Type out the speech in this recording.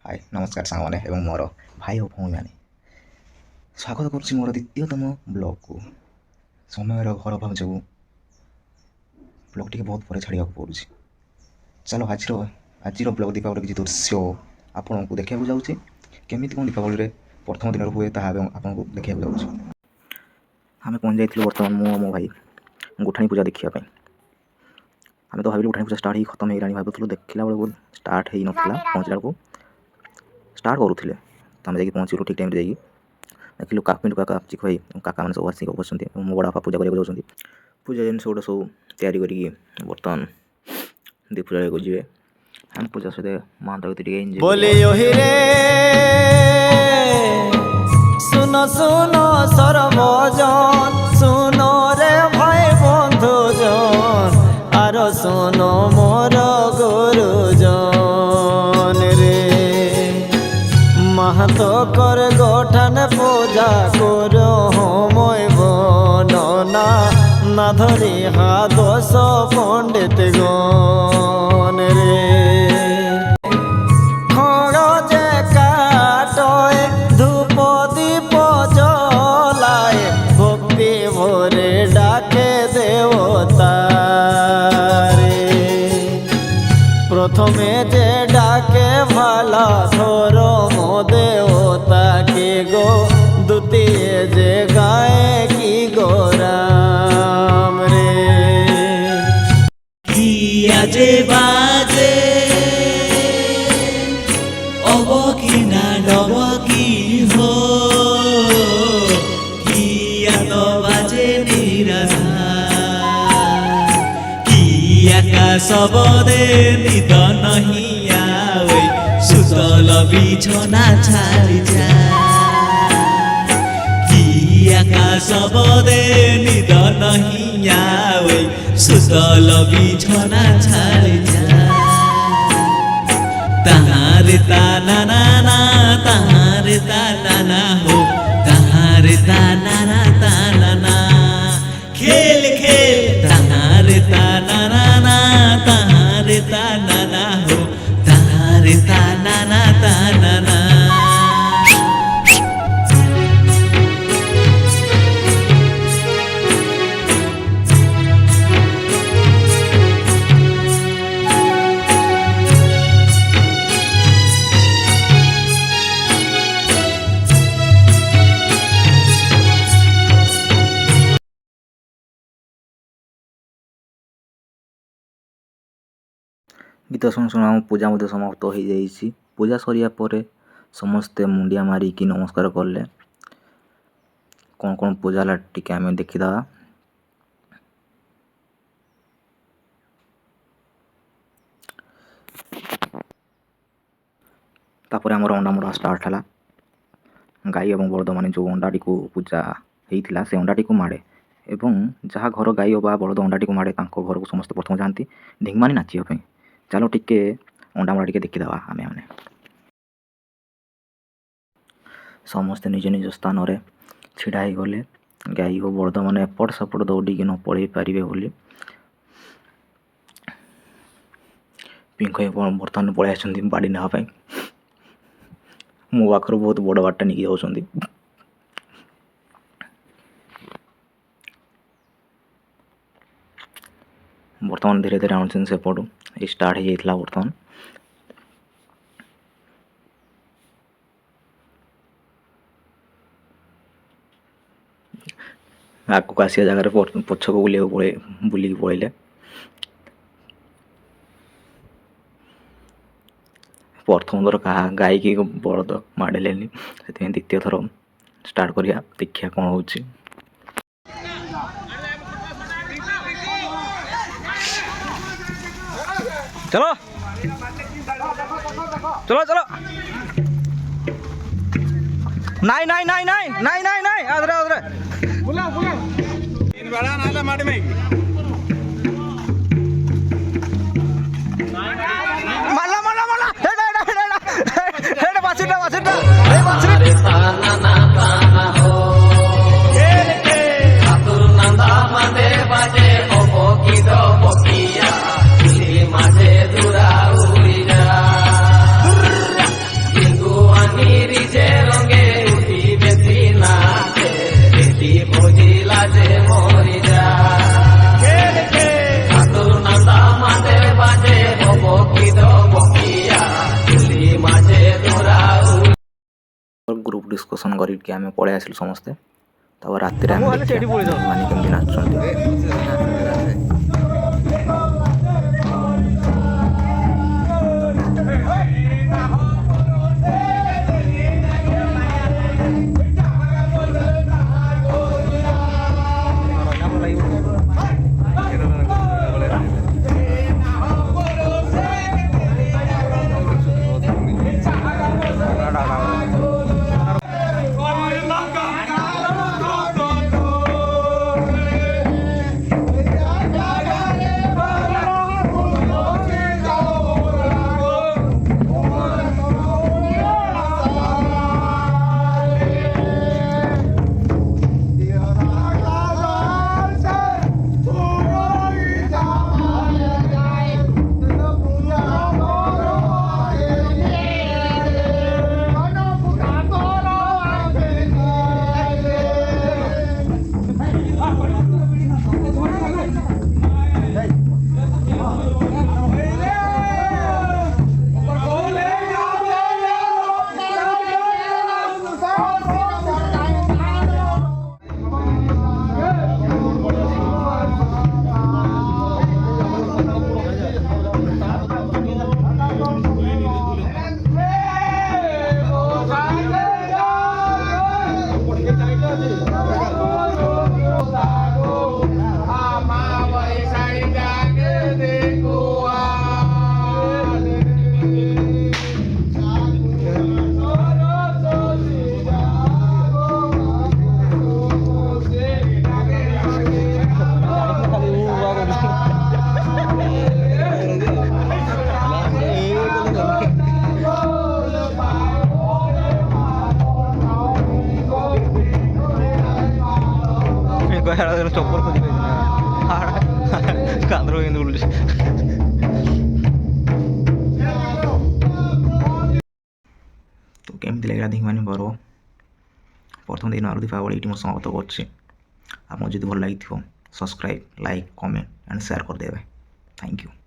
हाय नमस्कार सांगने एवं मोर भाई और भौणी मैंने स्वागत करुच्ची मोर द्वितीयतम ब्लॉग को। समय घर अभाव जो ब्लॉग टी बहुत पर छाड़ा पड़ू। चलो आज ब्लॉग दीपावली किसी दृश्य आपन को देखा जाऊँगी केमी कौन दीपावली प्रथम दिन हुए आपन को देखा जाऊँ। आम पहुँच जाइए बर्तमान मु मो भाई गुठाणी पूजा देखापी। आम तो भाविल गुठाणी पूजा स्टार्ट ही खत्म हो भावुँ देखला बेलू स्टार्ट हो ना पहुँचला बेलू स्टार्ट करूँ तो आम जा पहुँचलु ठीक टाइम जाइए देखिलु पिंटू काका चिक भाई काका मैंने सब आसिक बस मो बड़ा बापा पूजा करने जाऊँ। पूजा जिन गोटे सब तैयारी कर बर्तमान दीप जल जी आम पूजा सहित महांत सुनो सुनो सर्वजन सुनो रे भाई बंधुजन आर सुनो मोर गुरुजन रे महतो कर गोठान पूजा करो हमय बनना ना धरी हा दोष पंडित गण रे प्रथमे जे डाके भाला थोरो मो देवता की गो द्वितीय जे गाए की गो राम रे किया जे बाजे अब की ना डब की हो किया तो बाजे निराशा सबदे निद नहीं आवे सुतल बिछना छाड़ी जा किया सबदे निद नहीं आवे सुतल बिछना छाड़ी जा तहारे ताना नाना तहारे ताना ना हो तहारे ताना ना ताना ना खेल खेल तहारे ताना नाना तहारे ताना ना हो तहारे ताना ना ताना ना। गीत शुणु शुणु पूजा समाप्त हो जाइए। पूजा सरिया पर समस्ते मुंडिया मारिकी नमस्कार कले कौन कौन पूजा ला टिके आम देखीदा। तापर आमर अंडा मुड़ा स्टार्ट है। गाई और बलद मान जो अंडाटी को पूजा होता से अंडाटी को माड़े एवं जहाँ घर गाई बा बलद अंडाटी को माड़े घर को समस्त प्रथम जाती ढिंगमानी नाचियापी। चलो टिके अंडा मुड़ा टिके देखीदा आमे मैंने समस्ते निज निज स्थान में छिड़ा ही गले गाई और बलद मैंने एपट सेपट दौड़ी न पड़े पारे बोली पिंक बर्तमान पलि आस बाड़ी नापी मो पाखर बहुत बड़ बाटा नहीं जाऊँगी। बर्तमान धीरे धीरे आणुन सेपटू स्टार्ट हो जाता बर्तमान आग आसिया जगार पछ को बुलिक पड़े प्रथम थर क्या गाई की बलद माड़े से द्वितीय थर स्टार्ट करिया देखिया कौन हो। चलो चलो चलो नाई नाई नाई नाई नाई नाई नाई आदरे आदरे बुला बुला इन बड़ा नाला माटी में माला माला माला हेड बासिटा बासिटा ए बासिटा ताना ताना हो के आतुर नंदा मादे बाजे ओ की दो बोकिया माजे दुरा उड़ी जा डिस्कसन करके आम पलि आसिलु समस्ते तापर राति मानी केमती नाचुंट चप्पल खोजी कांद्र उल्टी तो केमती लगे देखी मैंने पर्व प्रथम दिन आरु दीपावली ये समाप्त कर भल लगी subscribe like comment and share करदे थैंक यू।